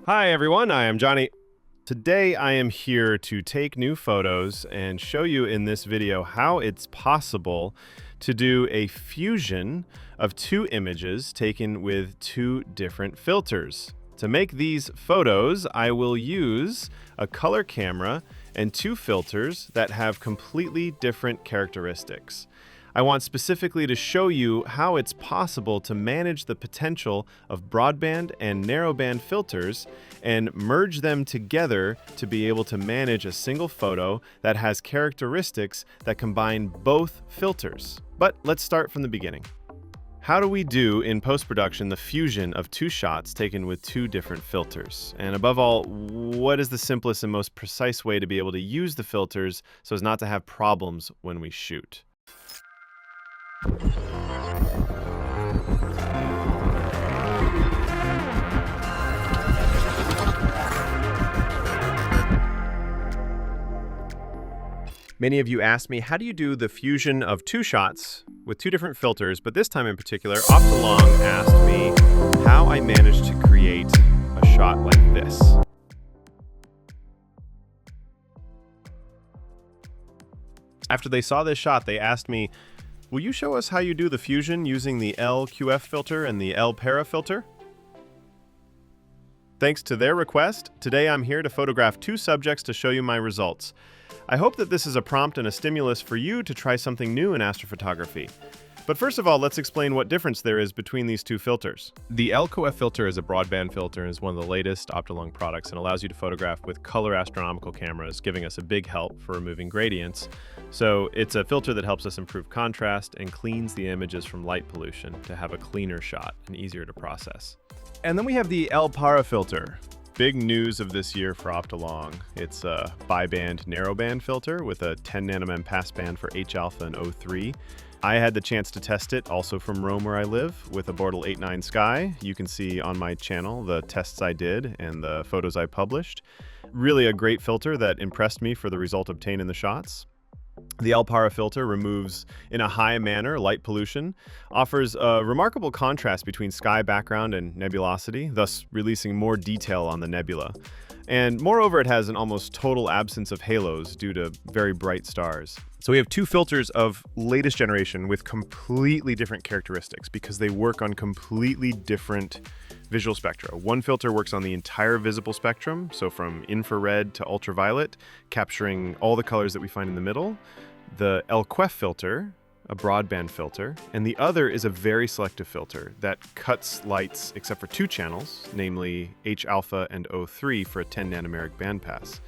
Hi everyone, I am Johnny. Today I am here to take new photos and show you in this video how it's possible to do a fusion of two images taken with two different filters. To make these photos, I will use a color camera and two filters that have completely different characteristics. I want specifically to show you how it's possible to manage the potential of broadband and narrowband filters and merge them together to be able to manage a single photo that has characteristics that combine both filters. But let's start from the beginning. How do we do in post-production the fusion of two shots taken with two different filters? And above all, what is the simplest and most precise way to be able to use the filters so as not to have problems when we shoot? Many of you asked me, how do you do the fusion of two shots with two different filters? But this time in particular, Optolong asked me how I managed to create a shot like this. After they saw this shot, they asked me, will you show us how you do the fusion using the L-QEF filter and the L-Para filter? Thanks to their request, today I'm here to photograph two subjects to show you my results. I hope that this is a prompt and a stimulus for you to try something new in astrophotography. But first of all, let's explain what difference there is between these two filters. The L-QEF filter is a broadband filter and is one of the latest Optolong products and allows you to photograph with color astronomical cameras, giving us a big help for removing gradients. So it's a filter that helps us improve contrast and cleans the images from light pollution to have a cleaner shot and easier to process. And then we have the L-Para filter. Big news of this year for Optolong. It's a bi-band narrowband filter with a 10 nm passband for H-alpha and O3. I had the chance to test it also from Rome where I live with a Bortle 8.9 Sky. You can see on my channel the tests I did and the photos I published. Really a great filter that impressed me for the result obtained in the shots. The L-Para filter removes in a high manner light pollution, offers a remarkable contrast between sky background and nebulosity, thus releasing more detail on the nebula. And moreover, it has an almost total absence of halos due to very bright stars. So we have two filters of latest generation with completely different characteristics because they work on completely different visual spectra. One filter works on the entire visible spectrum, so from infrared to ultraviolet, capturing all the colors that we find in the middle. The L-QEF filter, a broadband filter, and the other is a very selective filter that cuts lights except for two channels, namely H-alpha and O3 for a 10 nanomeric bandpass.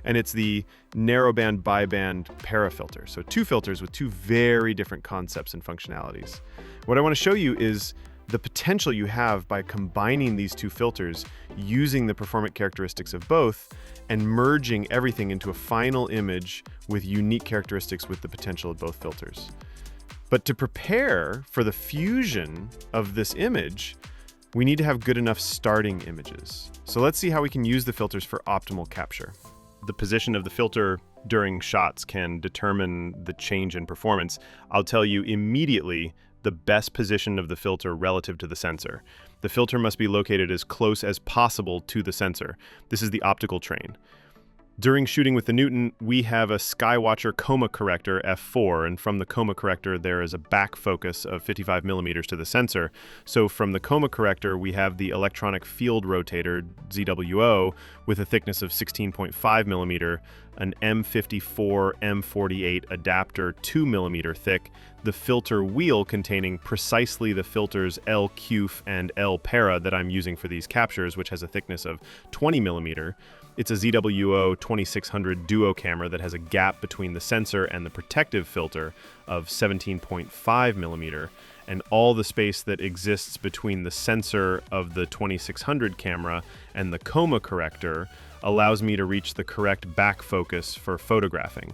And it's the narrowband bi-band para filter. So two filters with two very different concepts and functionalities. What I want to show you is the potential you have by combining these two filters, using the performant characteristics of both, and merging everything into a final image with unique characteristics with the potential of both filters. But to prepare for the fusion of this image, we need to have good enough starting images. So let's see how we can use the filters for optimal capture. The position of the filter during shots can determine the change in performance. I'll tell you immediately the best position of the filter relative to the sensor. The filter must be located as close as possible to the sensor. This is the optical train. During shooting with the Newton, we have a Skywatcher coma corrector f4, and from the coma corrector there is a back focus of 55 millimeters to the sensor. So from the coma corrector we have the electronic field rotator, ZWO, with a thickness of 16.5 millimeter, an M54 M48 adapter 2 millimeter thick, the filter wheel containing precisely the filters L-QEF and L-Para that I'm using for these captures, which has a thickness of 20 millimeter. It's a ZWO 2600 duo camera that has a gap between the sensor and the protective filter of 17.5 millimeter, and all the space that exists between the sensor of the 2600 camera and the coma corrector allows me to reach the correct back focus for photographing.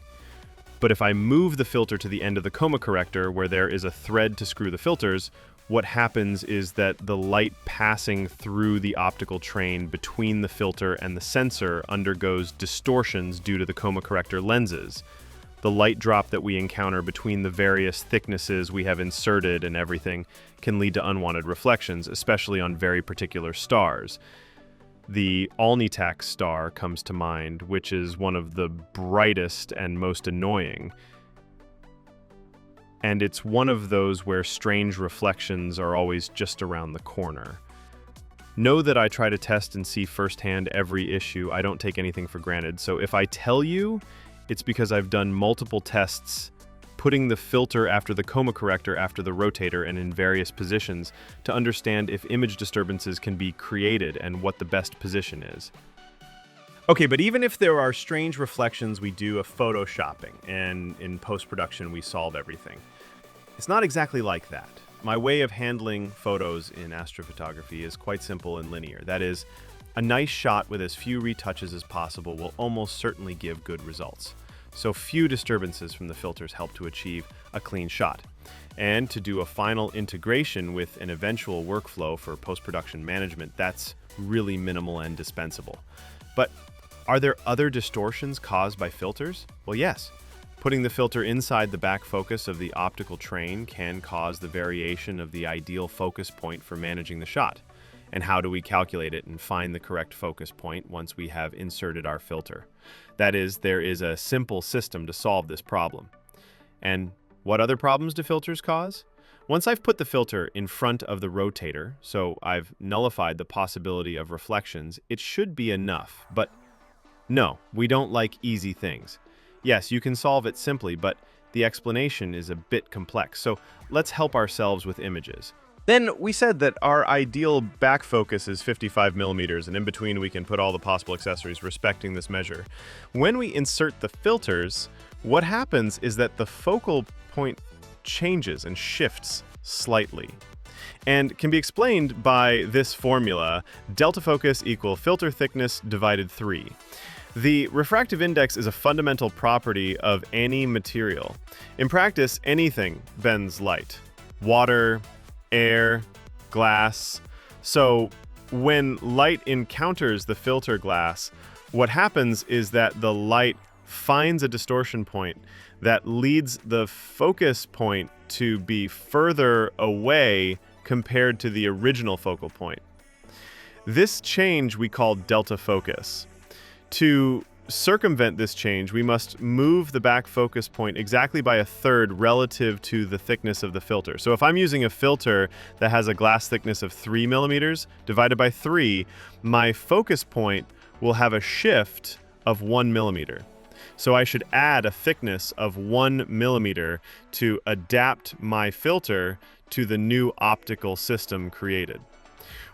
But if I move the filter to the end of the coma corrector where there is a thread to screw the filters, what happens is that the light passing through the optical train between the filter and the sensor undergoes distortions due to the coma corrector lenses. The light drop that we encounter between the various thicknesses we have inserted and everything can lead to unwanted reflections, especially on very particular stars. The Alnitak star comes to mind, which is one of the brightest and most annoying. And it's one of those where strange reflections are always just around the corner. Know that I try to test and see firsthand every issue. I don't take anything for granted. So if I tell you, it's because I've done multiple tests, putting the filter after the coma corrector after the rotator and in various positions to understand if image disturbances can be created and what the best position is. Okay, but even if there are strange reflections, we do a photoshopping, and in post-production we solve everything. It's not exactly like that. My way of handling photos in astrophotography is quite simple and linear. That is, a nice shot with as few retouches as possible will almost certainly give good results. So few disturbances from the filters help to achieve a clean shot. And to do a final integration with an eventual workflow for post-production management, that's really minimal and dispensable. But are there other distortions caused by filters? Well, yes. Putting the filter inside the back focus of the optical train can cause the variation of the ideal focus point for managing the shot. And how do we calculate it and find the correct focus point once we have inserted our filter? That is, there is a simple system to solve this problem. And what other problems do filters cause? Once I've put the filter in front of the rotator, so I've nullified the possibility of reflections, it should be enough. But no, we don't like easy things. Yes, you can solve it simply, but the explanation is a bit complex, so let's help ourselves with images. Then we said that our ideal back focus is 55 millimeters, and in between we can put all the possible accessories respecting this measure. When we insert the filters, what happens is that the focal point changes and shifts slightly, and can be explained by this formula: delta focus equal filter thickness divided 3. The refractive index is a fundamental property of any material. In practice, anything bends light. Water, air, glass. So when light encounters the filter glass, what happens is that the light finds a distortion point that leads the focus point to be further away compared to the original focal point. This change we call delta focus. To circumvent this change, we must move the back focus point exactly by a third relative to the thickness of the filter. So if I'm using a filter that has a glass thickness of 3 millimeters divided by 3, my focus point will have a shift of 1 millimeter. So I should add a thickness of 1 millimeter to adapt my filter to the new optical system created.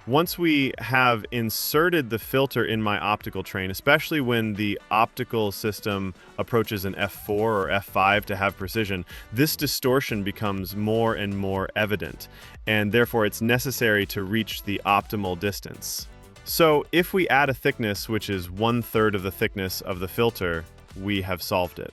Once we have inserted the filter in my optical train, especially when the optical system approaches an f4 or f5 to have precision, this distortion becomes more and more evident, and therefore it's necessary to reach the optimal distance. So if we add a thickness which is 1/3 of the thickness of the filter, we have solved it.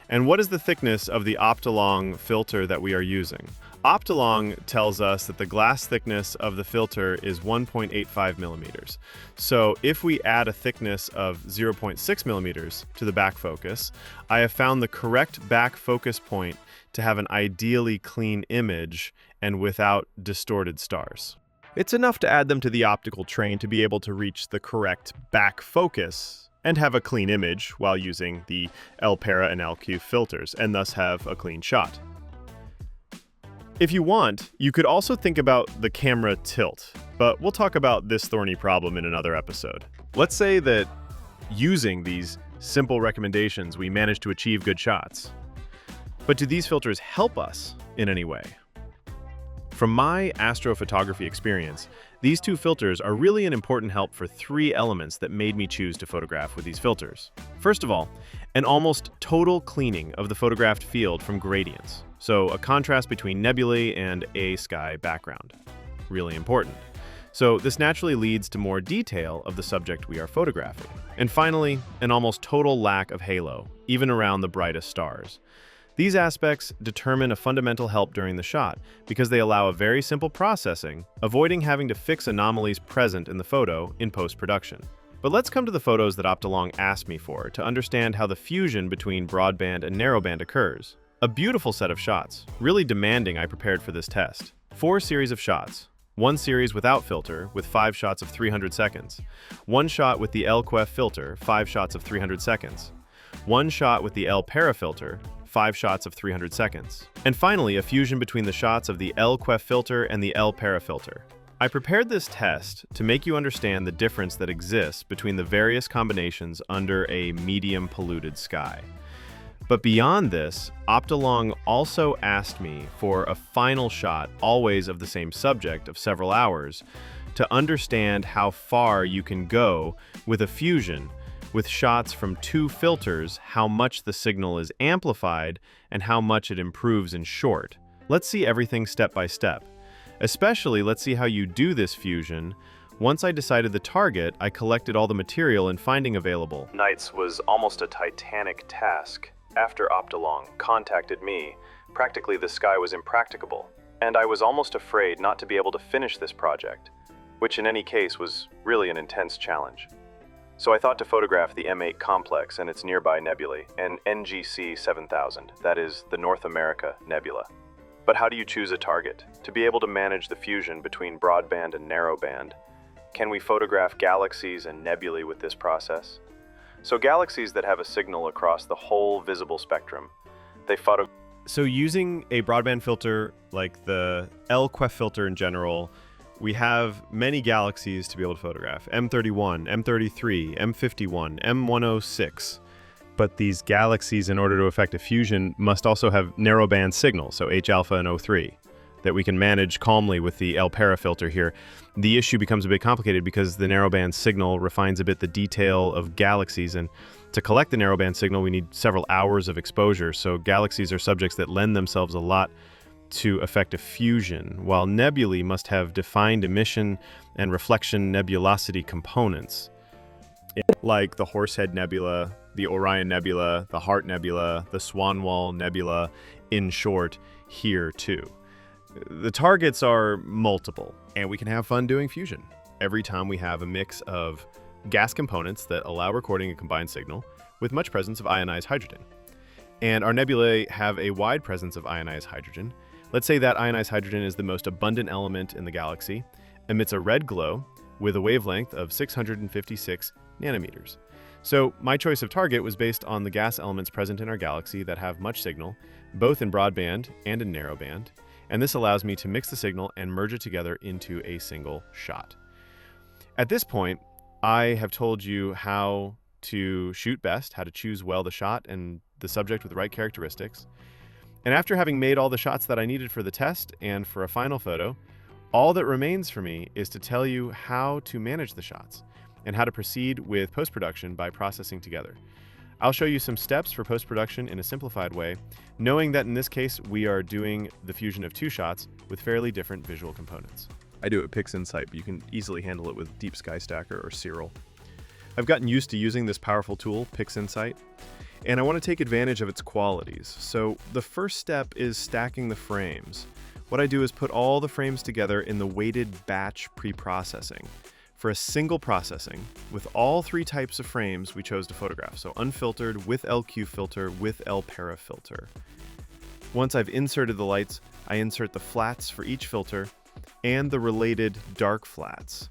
And what is the thickness of the Optolong filter that we are using? Optolong tells us that the glass thickness of the filter is 1.85 millimeters. So if we add a thickness of 0.6 millimeters to the back focus, I have found the correct back focus point to have an ideally clean image and without distorted stars. It's enough to add them to the optical train to be able to reach the correct back focus and have a clean image while using the L-Para and L-QEF filters, and thus have a clean shot. If you want, you could also think about the camera tilt, but we'll talk about this thorny problem in another episode. Let's say that using these simple recommendations, we manage to achieve good shots. But do these filters help us in any way? From my astrophotography experience, these two filters are really an important help for 3 elements that made me choose to photograph with these filters. First of all, an almost total cleaning of the photographed field from gradients, so a contrast between nebulae and a sky background. Really important. So this naturally leads to more detail of the subject we are photographing. And finally, an almost total lack of halo, even around the brightest stars. These aspects determine a fundamental help during the shot because they allow a very simple processing, avoiding having to fix anomalies present in the photo in post-production. But let's come to the photos that Optolong asked me for to understand how the fusion between broadband and narrowband occurs. A beautiful set of shots, really demanding I prepared for this test. 4 series of shots, one series without filter with 5 shots of 300 seconds, one shot with the L-QEF filter, 5 shots of 300 seconds, one shot with the L-Para filter, 5 shots of 300 seconds, and finally a fusion between the shots of the L-QEF filter and the L-Para filter. I prepared this test to make you understand the difference that exists between the various combinations under a medium polluted sky. But beyond this, Optolong also asked me for a final shot, always of the same subject, of several hours, to understand how far you can go with a fusion, with shots from 2 filters, how much the signal is amplified, and how much it improves in short. Let's see everything step by step. Especially, let's see how you do this fusion. Once I decided the target, I collected all the material and finding available. Nights was almost a titanic task. After Optolong contacted me, practically the sky was impracticable, and I was almost afraid not to be able to finish this project, which in any case was really an intense challenge. So I thought to photograph the M8 complex and its nearby nebulae, an NGC 7000, that is the North America Nebula. But how do you choose a target? To be able to manage the fusion between broadband and narrowband, can we photograph galaxies and nebulae with this process? So galaxies that have a signal across the whole visible spectrum, So using a broadband filter like the L-QEF filter in general, we have many galaxies to be able to photograph. M31, M33, M51, M106. But these galaxies, in order to affect a fusion, must also have narrowband signal, so H alpha and O3, that we can manage calmly with the L-Para filter here. The issue becomes a bit complicated because the narrowband signal refines a bit the detail of galaxies, and to collect the narrowband signal we need several hours of exposure, so galaxies are subjects that lend themselves a lot to effective fusion, while nebulae must have defined emission and reflection nebulosity components, like the Horsehead Nebula, the Orion Nebula, the Heart Nebula, the Swanwall Nebula, in short, here too. The targets are multiple, and we can have fun doing fusion. Every time we have a mix of gas components that allow recording a combined signal with much presence of ionized hydrogen. And our nebulae have a wide presence of ionized hydrogen. Let's say that ionized hydrogen is the most abundant element in the galaxy, emits a red glow with a wavelength of 656 nanometers. So my choice of target was based on the gas elements present in our galaxy that have much signal, both in broadband and in narrowband, and this allows me to mix the signal and merge it together into a single shot. At this point, I have told you how to shoot best, how to choose well the shot and the subject with the right characteristics. And after having made all the shots that I needed for the test and for a final photo, all that remains for me is to tell you how to manage the shots and how to proceed with post-production by processing together. I'll show you some steps for post-production in a simplified way, knowing that in this case we are doing the fusion of 2 shots with fairly different visual components. I do it with PixInsight, but you can easily handle it with Deep Sky Stacker or Cirrel. I've gotten used to using this powerful tool, PixInsight, and I want to take advantage of its qualities. So the first step is stacking the frames. What I do is put all the frames together in the weighted batch pre-processing for a single processing with all 3 types of frames we chose to photograph. So unfiltered, with L-Q filter, with L-Para filter. Once I've inserted the lights, I insert the flats for each filter and the related dark flats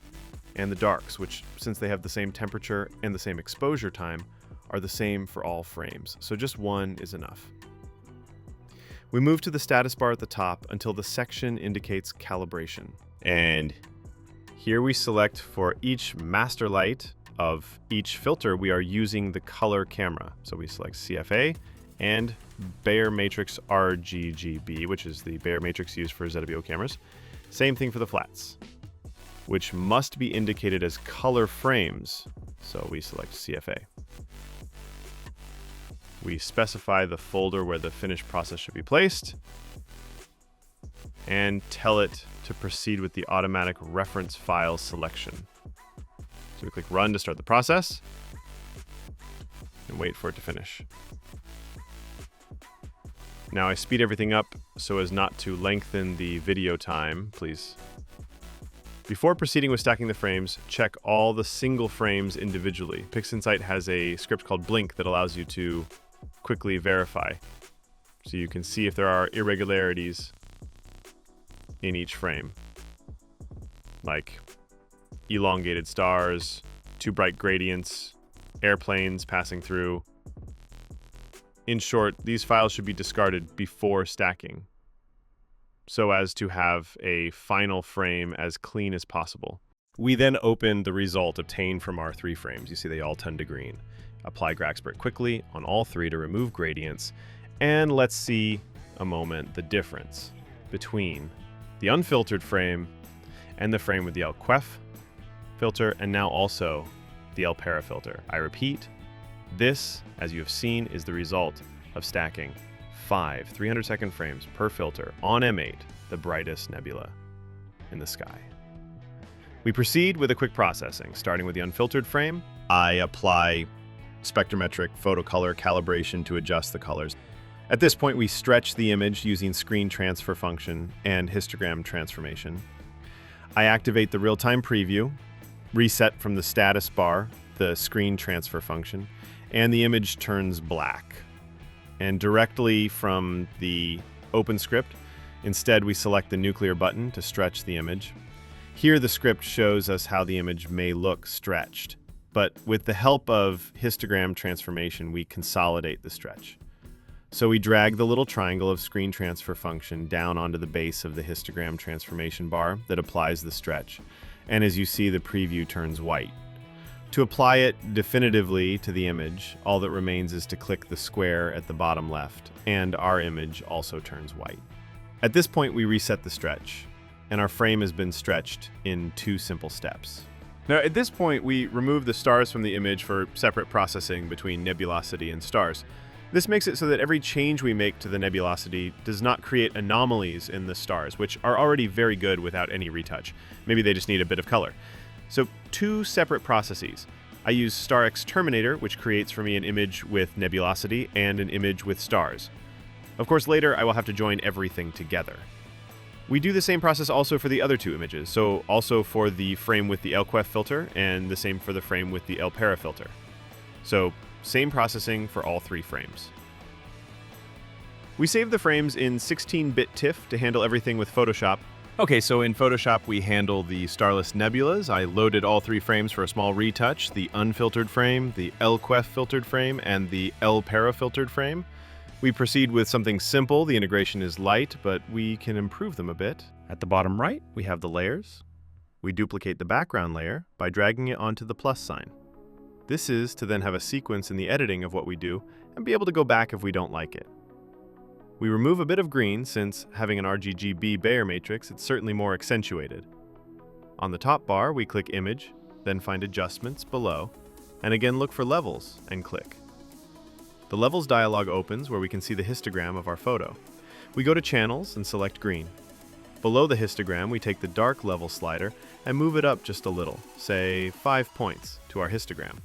and the darks, which, since they have the same temperature and the same exposure time, are the same for all frames. So just one is enough. We move to the status bar at the top until the section indicates calibration. And here we select for each master light of each filter, we are using the color camera. So we select CFA and Bayer matrix RGGB, which is the Bayer matrix used for ZWO cameras. Same thing for the flats, which must be indicated as color frames. So we select CFA. We specify the folder where the finished process should be placed and tell it to proceed with the automatic reference file selection. So we click Run to start the process and wait for it to finish. Now I speed everything up so as not to lengthen the video time, please. Before proceeding with stacking the frames, check all the single frames individually. PixInsight has a script called Blink that allows you to quickly verify, so you can see if there are irregularities in each frame. like elongated stars, too bright gradients, airplanes passing through. In short, these files should be discarded before stacking, so as to have a final frame as clean as possible. We then open the result obtained from our 3 frames. You see they all tend to green. Apply Graxpert quickly on all 3 to remove gradients, and let's see a moment the difference between the unfiltered frame and the frame with the L-QEF filter, and now also the L-Para filter. I repeat, this, as you have seen, is the result of stacking 5 300-second frames per filter on M8, the brightest nebula in the sky. We proceed with a quick processing. Starting with the unfiltered frame, I apply spectrometric photocolor calibration to adjust the colors. At this point, we stretch the image using screen transfer function and histogram transformation. I activate the real-time preview, reset from the status bar, the screen transfer function, and the image turns black. And directly from the open script, instead we select the nuclear button to stretch the image. Here the script shows us how the image may look stretched, but with the help of histogram transformation, we consolidate the stretch. So we drag the little triangle of screen transfer function down onto the base of the histogram transformation bar that applies the stretch, and as you see, the preview turns white. To apply it definitively to the image, all that remains is to click the square at the bottom left, and our image also turns white. At this point, we reset the stretch, and our frame has been stretched in 2 simple steps. Now, at this point, we remove the stars from the image for separate processing between nebulosity and stars. This makes it so that every change we make to the nebulosity does not create anomalies in the stars, which are already very good without any retouch. Maybe they just need a bit of color. So 2 separate processes. I use StarX Terminator, which creates for me an image with nebulosity and an image with stars. Of course, later I will have to join everything together. We do the same process also for the other 2 images, so also for the frame with the L-QEF filter and the same for the frame with the L-Para filter. So same processing for all 3 frames. We save the frames in 16-bit TIFF to handle everything with Photoshop. Okay, so in Photoshop we handle the starless nebulas. I loaded all 3 frames for a small retouch, the unfiltered frame, the L-QEF filtered frame, and the L-Para filtered frame. We proceed with something simple. The integration is light, but we can improve them a bit. At the bottom right, we have the layers. We duplicate the background layer by dragging it onto the plus sign. This is to then have a sequence in the editing of what we do and be able to go back if we don't like it. We remove a bit of green since, having an RGB Bayer matrix, it's certainly more accentuated. On the top bar, we click Image, then find Adjustments below, and again look for Levels and click. The Levels dialog opens where we can see the histogram of our photo. We go to Channels and select Green. Below the histogram, we take the dark level slider and move it up just a little, say 5 points, to our histogram.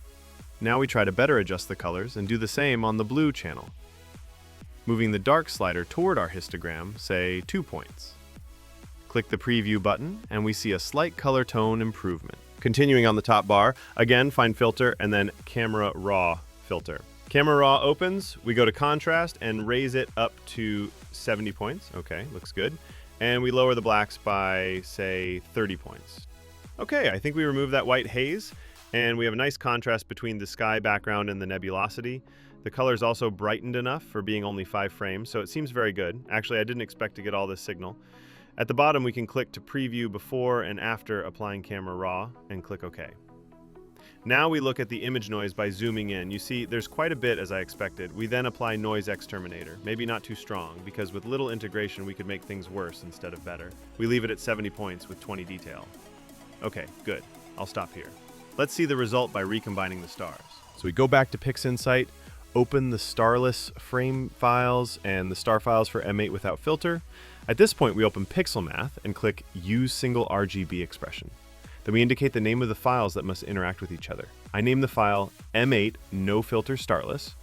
Now we try to better adjust the colors and do the same on the blue channel. Moving the dark slider toward our histogram, say 2 points. Click the Preview button and we see a slight color tone improvement. Continuing on the top bar, again find Filter and then Camera Raw filter. Camera Raw opens, we go to Contrast and raise it up to 70 points. Okay, looks good. And we lower the blacks by, say, 30 points. Okay, I think we removed that white haze, and we have a nice contrast between the sky background and the nebulosity. The color's also brightened enough for being only 5 frames, so it seems very good. Actually, I didn't expect to get all this signal. At the bottom, we can click to preview before and after applying Camera Raw, and click OK. Now we look at the image noise by zooming in. You see, there's quite a bit as I expected. We then apply Noise Exterminator, maybe not too strong, because with little integration we could make things worse instead of better. We leave it at 70 points with 20 detail. Okay, good. I'll stop here. Let's see the result by recombining the stars. So we go back to PixInsight, open the starless frame files and the star files for M8 without filter. At this point we open Pixel Math and click Use Single RGB Expression. Then we indicate the name of the files that must interact with each other. I name the file M8 No Filter Starless.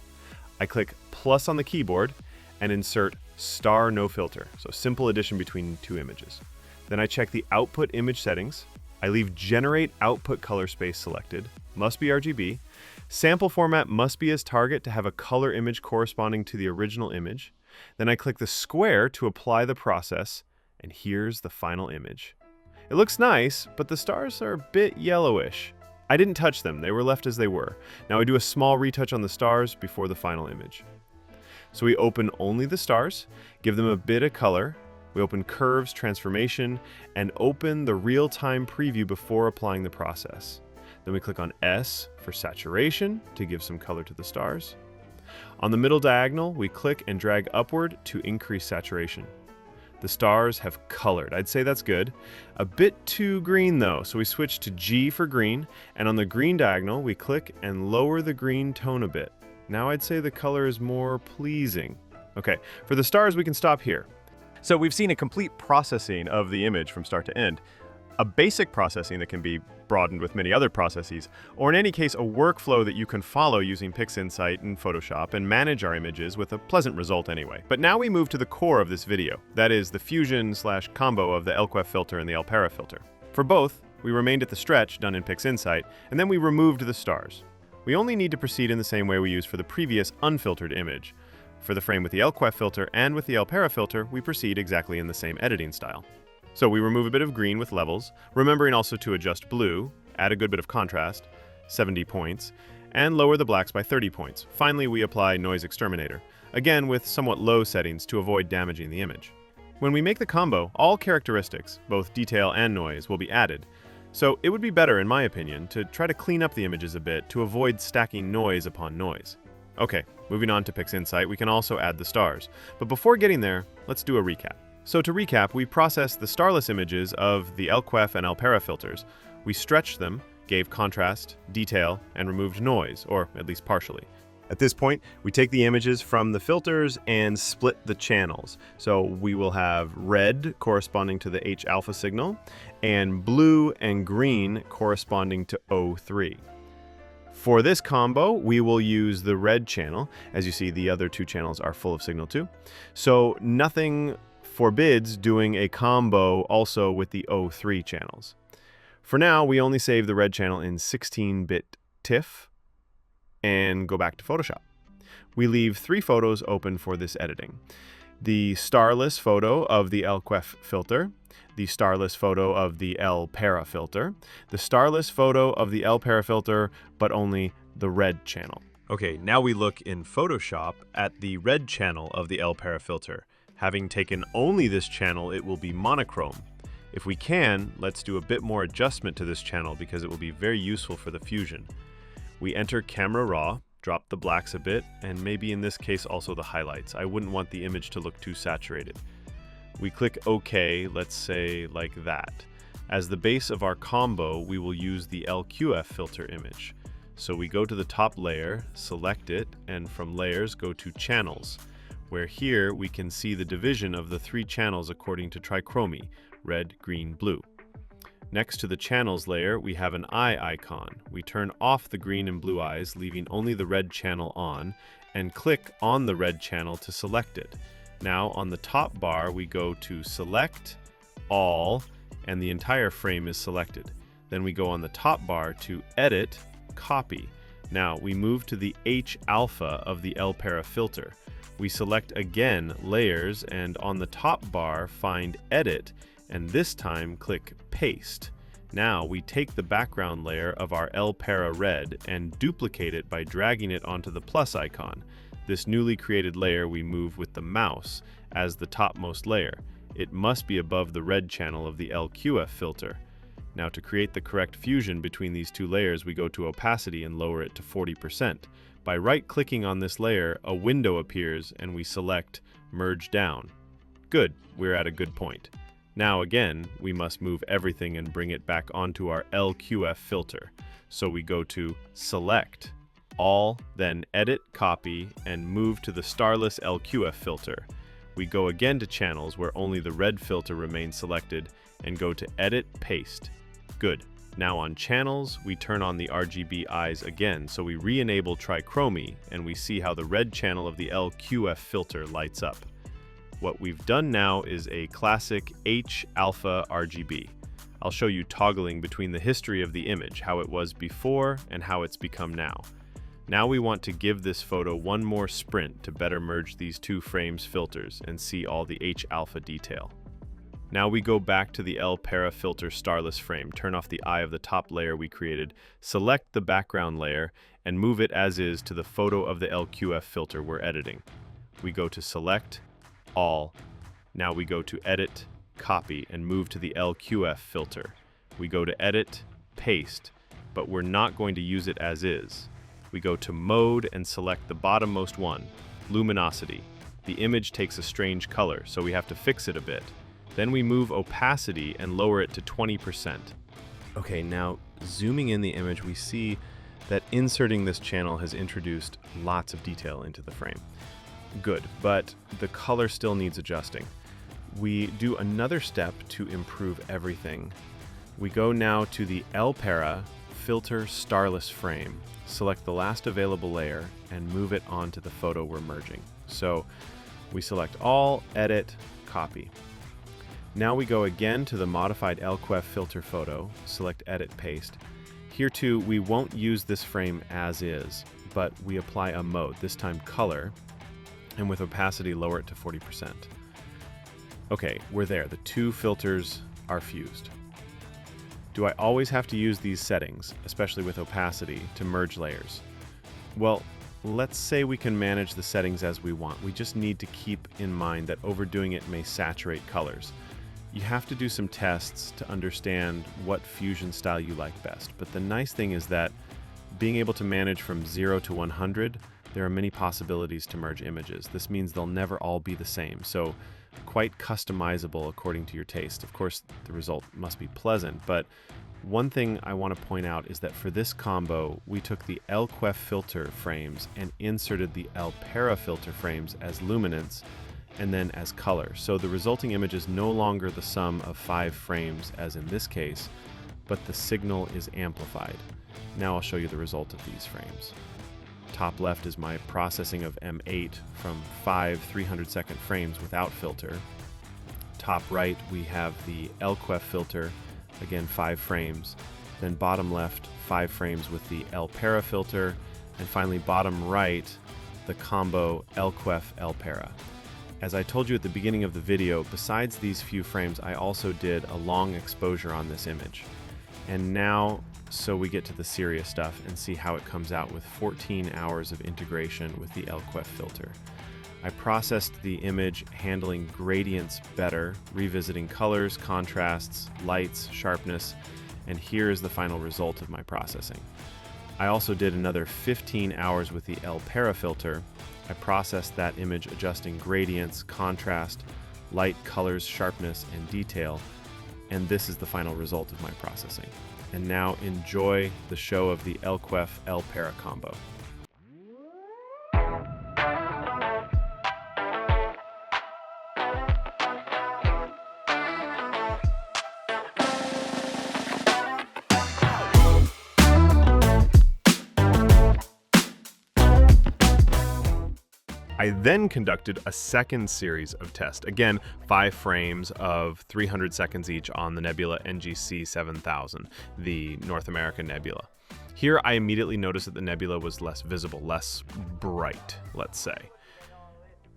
I click plus on the keyboard and insert star no filter, so simple addition between 2 images. Then I check the output image settings. I leave generate output color space selected, must be RGB. Sample format must be as target to have a color image corresponding to the original image. Then I click the square to apply the process, and here's the final image. It looks nice, but the stars are a bit yellowish. I didn't touch them, they were left as they were. Now I do a small retouch on the stars before the final image. So we open only the stars, give them a bit of color, we open curves, transformation, and open the real-time preview before applying the process. Then we click on S for saturation to give some color to the stars. On the middle diagonal, we click and drag upward to increase saturation. The stars have colored. I'd say that's good. A bit too green though, so we switch to G for green, and on the green diagonal, we click and lower the green tone a bit. Now I'd say the color is more pleasing. Okay, for the stars, we can stop here. So we've seen a complete processing of the image from start to end. A basic processing that can be broadened with many other processes, or in any case, a workflow that you can follow using PixInsight and Photoshop and manage our images with a pleasant result anyway. But now we move to the core of this video, that is the fusion/combo of the L-QEF filter and the L-Para filter. For both, we remained at the stretch done in PixInsight, and then we removed the stars. We only need to proceed in the same way we used for the previous unfiltered image. For the frame with the L-QEF filter and with the L-Para filter, we proceed exactly in the same editing style. So we remove a bit of green with levels, remembering also to adjust blue, add a good bit of contrast, 70 points, and lower the blacks by 30 points. Finally, we apply Noise Exterminator, again with somewhat low settings to avoid damaging the image. When we make the combo, all characteristics, both detail and noise, will be added. So it would be better, in my opinion, to try to clean up the images a bit to avoid stacking noise upon noise. Okay, moving on to PixInsight, we can also add the stars. But before getting there, let's do a recap. So to recap, we processed the starless images of the L-QEF and L-Para filters. We stretched them, gave contrast, detail, and removed noise, or at least partially. At this point, we take the images from the filters and split the channels. So we will have red corresponding to the H-alpha signal, and blue and green corresponding to O3. For this combo, we will use the red channel. As you see, the other two channels are full of signal too. So nothing forbids doing a combo also with the O3 channels. For now, we only save the red channel in 16-bit TIFF and go back to Photoshop. We leave 3 photos open for this editing. The starless photo of the L-QEF filter, the starless photo of the L-Para filter, the starless photo of the L-Para filter, but only the red channel. Okay, now we look in Photoshop at the red channel of the L-Para filter. Having taken only this channel, it will be monochrome. If we can, let's do a bit more adjustment to this channel because it will be very useful for the fusion. We enter camera raw, drop the blacks a bit, and maybe in this case also the highlights. I wouldn't want the image to look too saturated. We click OK, let's say like that. As the base of our combo, we will use the L-QEF filter image. So we go to the top layer, select it, and from layers go to channels, where here we can see the division of the 3 channels according to trichromy, red, green, blue. Next to the channels layer, we have an eye icon. We turn off the green and blue eyes, leaving only the red channel on, and click on the red channel to select it. Now on the top bar, we go to Select, All, and the entire frame is selected. Then we go on the top bar to Edit, Copy. Now we move to the H-alpha of the L-Para filter. We select again Layers, and on the top bar find Edit, and this time click Paste. Now we take the background layer of our L-Para red and duplicate it by dragging it onto the plus icon. This newly created layer we move with the mouse as the topmost layer. It must be above the red channel of the L-QEF filter. Now to create the correct fusion between these 2 layers, we go to opacity and lower it to 40%. By right-clicking on this layer, a window appears and we select Merge Down. Good, we're at a good point. Now again, we must move everything and bring it back onto our L-QEF filter. So we go to Select, All, then Edit, Copy, and move to the starless L-QEF filter. We go again to Channels, where only the red filter remains selected, and go to Edit, Paste. Good. Now on Channels, we turn on the RGB eyes again, so we re-enable trichromy, and we see how the red channel of the L-QEF filter lights up. What we've done now is a classic H-alpha RGB. I'll show you toggling between the history of the image, how it was before and how it's become now. Now we want to give this photo one more sprint to better merge these 2 frames filters and see all the H-alpha detail. Now we go back to the L-Para filter starless frame, turn off the eye of the top layer we created, select the background layer, and move it as is to the photo of the L-QEF filter we're editing. We go to Select, All. Now we go to Edit, Copy, and move to the L-QEF filter. We go to Edit, Paste, but we're not going to use it as is. We go to Mode and select the bottommost one, Luminosity. The image takes a strange color, so we have to fix it a bit. Then we move opacity and lower it to 20%. Okay, now zooming in the image, we see that inserting this channel has introduced lots of detail into the frame. Good, but the color still needs adjusting. We do another step to improve everything. We go now to the L-Para filter starless frame, select the last available layer, and move it onto the photo we're merging. So we select All, Edit, Copy. Now we go again to the modified L-QEF filter photo, select Edit, Paste. Here too, we won't use this frame as is, but we apply a mode, this time color, and with opacity lower it to 40%. Okay, we're there. The two filters are fused. Do I always have to use these settings, especially with opacity, to merge layers? Well, let's say we can manage the settings as we want. We just need to keep in mind that overdoing it may saturate colors. You have to do some tests to understand what fusion style you like best. But the nice thing is that being able to manage from 0 to 100, there are many possibilities to merge images. This means they'll never all be the same, so quite customizable according to your taste. Of course, the result must be pleasant, but one thing I want to point out is that for this combo, we took the L-QEF filter frames and inserted the L-Para filter frames as luminance and then as color. So the resulting image is no longer the sum of 5 frames as in this case, but the signal is amplified. Now I'll show you the result of these frames. Top left is my processing of M8 from 5 300-second frames without filter. Top right, we have the L-QEF filter, again 5 frames. Then bottom left, 5 frames with the L-Para filter. And finally bottom right, the combo L-QEF L-Para. As I told you at the beginning of the video, besides these few frames, I also did a long exposure on this image. And now, so we get to the serious stuff and see how it comes out with 14 hours of integration with the L-QEF filter. I processed the image handling gradients better, revisiting colors, contrasts, lights, sharpness, and here is the final result of my processing. I also did another 15 hours with the L-Para filter. I processed that image adjusting gradients, contrast, light, colors, sharpness, and detail, and this is the final result of my processing. And now enjoy the show of the L-QEF L-Para combo. I then conducted a second series of tests. Again, 5 frames of 300 seconds each on the nebula NGC 7000, the North American nebula. Here, I immediately noticed that the nebula was less visible, less bright, let's say.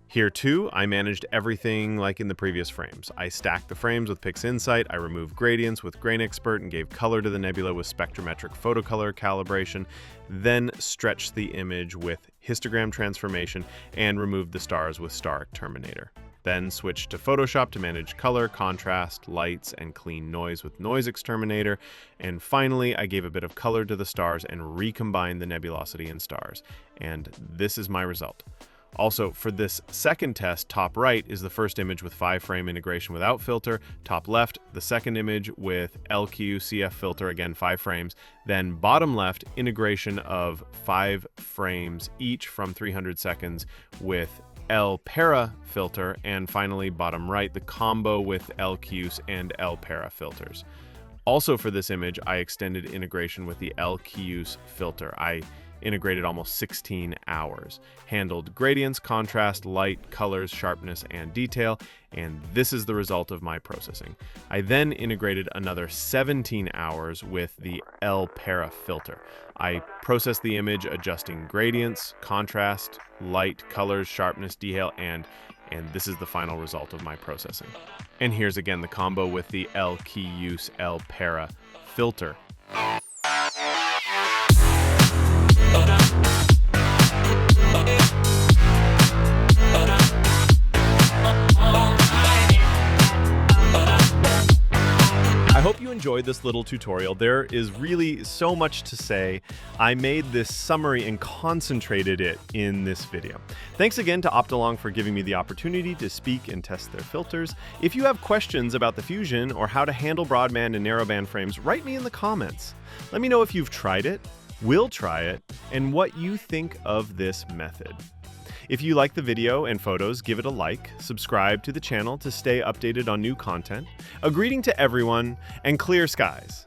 Here too, I managed everything like in the previous frames. I stacked the frames with PixInsight, I removed gradients with GrainExpert and gave color to the nebula with spectrometric photocolor calibration, then stretched the image with histogram transformation and removed the stars with Star Terminator. Then switched to Photoshop to manage color, contrast, lights, and clean noise with Noise Exterminator. And finally, I gave a bit of color to the stars and recombined the nebulosity and stars. And this is my result. Also, for this second test, top right is the first image with 5-frame integration without filter. Top left, the second image with L-QEF filter, again 5 frames. Then bottom left, integration of 5 frames each from 300 seconds with L-Para filter. And finally, bottom right, the combo with L-QEF and L-Para filters. Also for this image, I extended integration with the L-QEF filter. I integrated almost 16 hours, handled gradients, contrast, light, colors, sharpness, and detail, and this is the result of my processing. I then integrated another 17 hours with the L-Para filter. I processed the image adjusting gradients, contrast, light, colors, sharpness, detail, and And this is the final result of my processing. And here's again the combo with the L-QEF and L-Para filter. I hope you enjoyed this little tutorial. There is really so much to say. I made this summary and concentrated it in this video. Thanks again to Optolong for giving me the opportunity to speak and test their filters. If you have questions about the Fusion or how to handle broadband and narrowband frames, write me in the comments. Let me know if you've tried it, will try it, and what you think of this method. If you like the video and photos, give it a like, subscribe to the channel to stay updated on new content. A greeting to everyone, and clear skies.